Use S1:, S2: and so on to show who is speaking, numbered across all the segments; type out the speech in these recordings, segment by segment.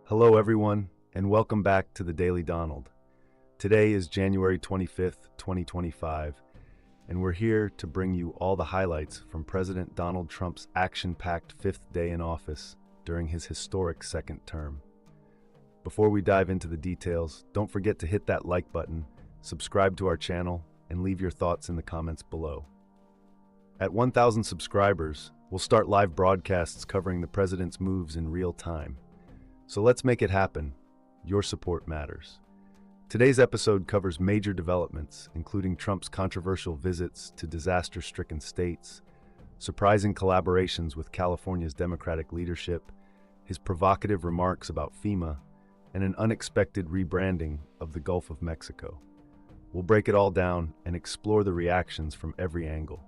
S1: Hello, everyone, and welcome back to the Daily Donald. Today is January 25th, 2025, and we're here to bring you all the highlights from President Donald Trump's action-packed fifth day in office during his historic second term. Before we dive into the details, don't forget to hit that like button, subscribe to our channel, and leave your thoughts in the comments below. At 1,000 subscribers, we'll start live broadcasts covering the president's moves in real time. So let's make it happen. Your support matters. Today's episode covers major developments, including Trump's controversial visits to disaster-stricken states, surprising collaborations with California's Democratic leadership, his provocative remarks about FEMA, and an unexpected rebranding of the Gulf of Mexico. We'll break it all down and explore the reactions from every angle.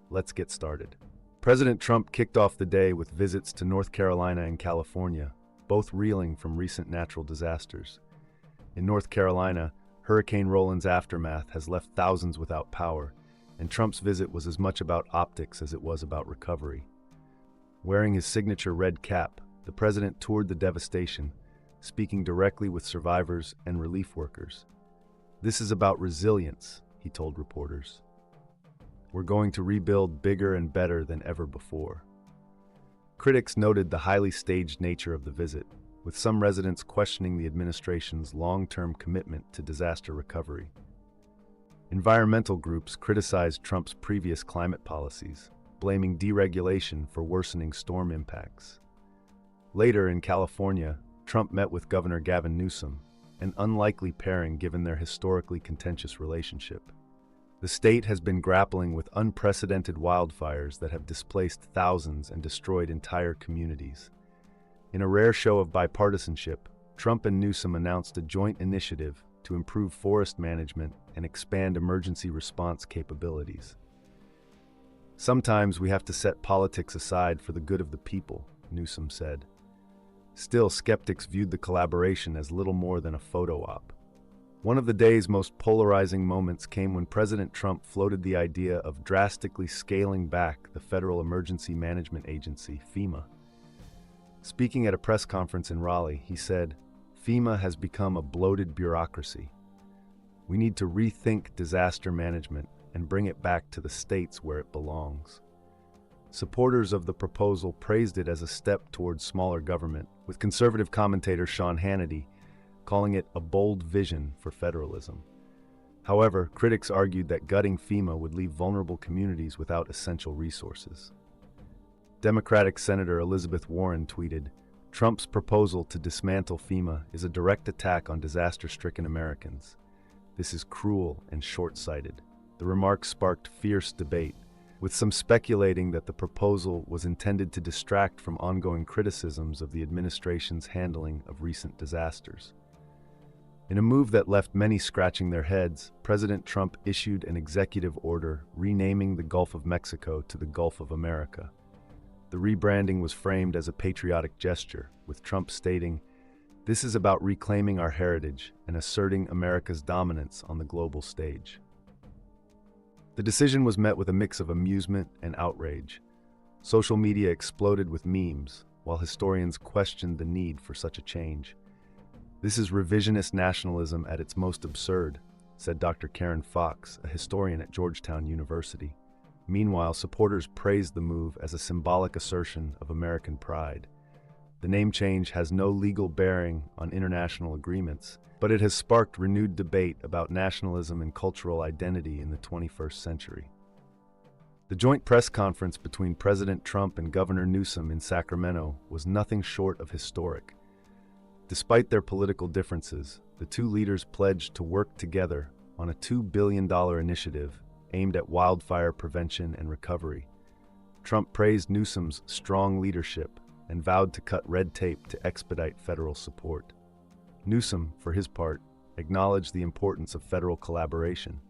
S1: Let's get started. President Trump kicked off the day with visits to North Carolina and California, both reeling from recent natural disasters. In North Carolina, Hurricane Roland's aftermath has left thousands without power, and Trump's visit was as much about optics as it was about recovery. Wearing his signature red cap, the president toured the devastation, speaking directly with survivors and relief workers. "This is about resilience," he told reporters. "We're going to rebuild bigger and better than ever before." Critics noted the highly staged nature of the visit, with some residents questioning the administration's long-term commitment to disaster recovery. Environmental groups criticized Trump's previous climate policies, blaming deregulation for worsening storm impacts. Later in California, Trump met with Governor Gavin Newsom, an unlikely pairing given their historically contentious relationship. The state has been grappling with unprecedented wildfires that have displaced thousands and destroyed entire communities. In a rare show of bipartisanship, Trump and Newsom announced a joint initiative to improve forest management and expand emergency response capabilities. "Sometimes we have to set politics aside for the good of the people," Newsom said. Still, skeptics viewed the collaboration as little more than a photo op. One of the day's most polarizing moments came when President Trump floated the idea of drastically scaling back the Federal Emergency Management Agency, FEMA. Speaking at a press conference in Raleigh, he said, "FEMA has become a bloated bureaucracy. We need to rethink disaster management and bring it back to the states where it belongs." Supporters of the proposal praised it as a step towards smaller government, with conservative commentator Sean Hannity calling it a bold vision for federalism. However, critics argued that gutting FEMA would leave vulnerable communities without essential resources. Democratic Senator Elizabeth Warren tweeted, "Trump's proposal to dismantle FEMA is a direct attack on disaster-stricken Americans. This is cruel and short-sighted." The remarks sparked fierce debate, with some speculating that the proposal was intended to distract from ongoing criticisms of the administration's handling of recent disasters. In a move that left many scratching their heads, President Trump issued an executive order renaming the Gulf of Mexico to the Gulf of America. The rebranding was framed as a patriotic gesture, with Trump stating, "This is about reclaiming our heritage and asserting America's dominance on the global stage." The decision was met with a mix of amusement and outrage. Social media exploded with memes, while historians questioned the need for such a change. "This is revisionist nationalism at its most absurd," said Dr. Karen Fox, a historian at Georgetown University. Meanwhile, supporters praised the move as a symbolic assertion of American pride. The name change has no legal bearing on international agreements, but it has sparked renewed debate about nationalism and cultural identity in the 21st century. The joint press conference between President Trump and Governor Newsom in Sacramento was nothing short of historic. Despite their political differences, the two leaders pledged to work together on a $2 billion initiative aimed at wildfire prevention and recovery. Trump praised Newsom's strong leadership and vowed to cut red tape to expedite federal support. Newsom, for his part, acknowledged the importance of federal collaboration.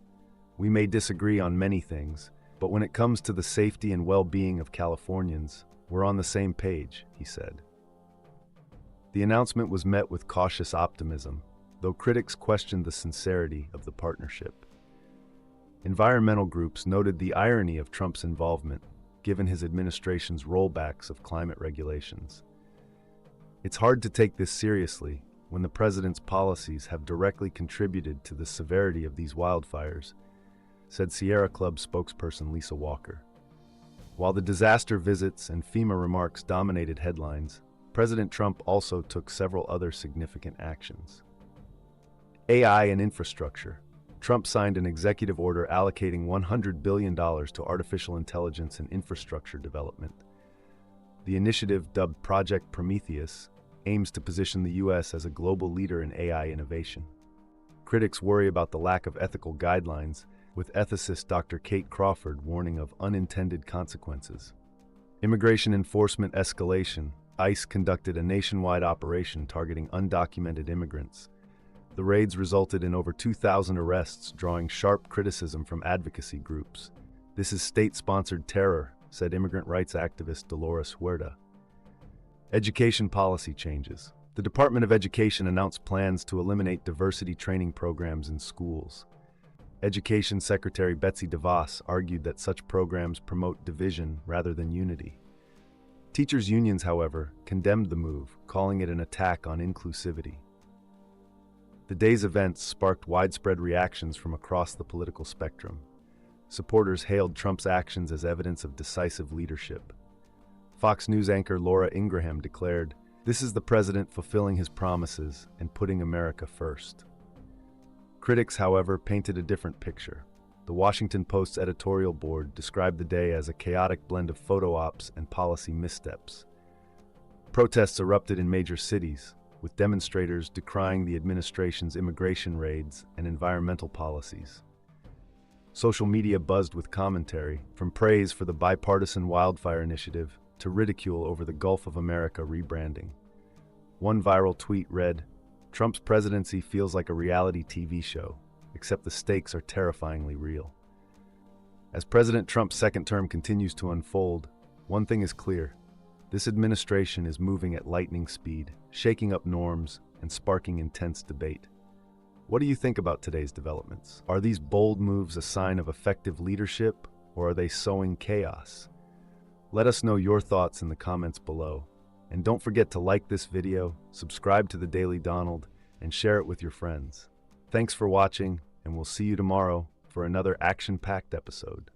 S1: "We may disagree on many things, but when it comes to the safety and well-being of Californians, we're on the same page," he said. The announcement was met with cautious optimism, though critics questioned the sincerity of the partnership. Environmental groups noted the irony of Trump's involvement, given his administration's rollbacks of climate regulations. It's hard to take this seriously when the president's policies have directly contributed to the severity of these wildfires, said Sierra Club spokesperson Lisa Walker. While the disaster visits and FEMA remarks dominated headlines, President Trump also took several other significant actions. AI and infrastructure. Trump signed an executive order allocating $100 billion to artificial intelligence and infrastructure development. The initiative, dubbed Project Prometheus, aims to position the U.S. as a global leader in AI innovation. Critics worry about the lack of ethical guidelines, with ethicist Dr. Kate Crawford warning of unintended consequences. Immigration enforcement escalation. ICE conducted a nationwide operation targeting undocumented immigrants. The raids resulted in over 2,000 arrests, drawing sharp criticism from advocacy groups. This is state-sponsored terror, said immigrant rights activist Dolores Huerta. Education policy changes. The Department of Education announced plans to eliminate diversity training programs in schools. Education Secretary Betsy DeVos argued that such programs promote division rather than unity. Teachers' unions, however, condemned the move, calling it an attack on inclusivity. The day's events sparked widespread reactions from across the political spectrum. Supporters hailed Trump's actions as evidence of decisive leadership. Fox News anchor Laura Ingraham declared, "This is the president fulfilling his promises and putting America first." Critics, however, painted a different picture. The Washington Post's editorial board described the day as a chaotic blend of photo ops and policy missteps. Protests erupted in major cities, with demonstrators decrying the administration's immigration raids and environmental policies. Social media buzzed with commentary, from praise for the bipartisan wildfire initiative to ridicule over the Gulf of America rebranding. One viral tweet read, "Trump's presidency feels like a reality TV show, except the stakes are terrifyingly real." As President Trump's second term continues to unfold, one thing is clear. This administration is moving at lightning speed, shaking up norms and sparking intense debate. What do you think about today's developments? Are these bold moves a sign of effective leadership, or are they sowing chaos? Let us know your thoughts in the comments below. And don't forget to like this video, subscribe to the Daily Donald, and share it with your friends. Thanks for watching, and we'll see you tomorrow for another action-packed episode.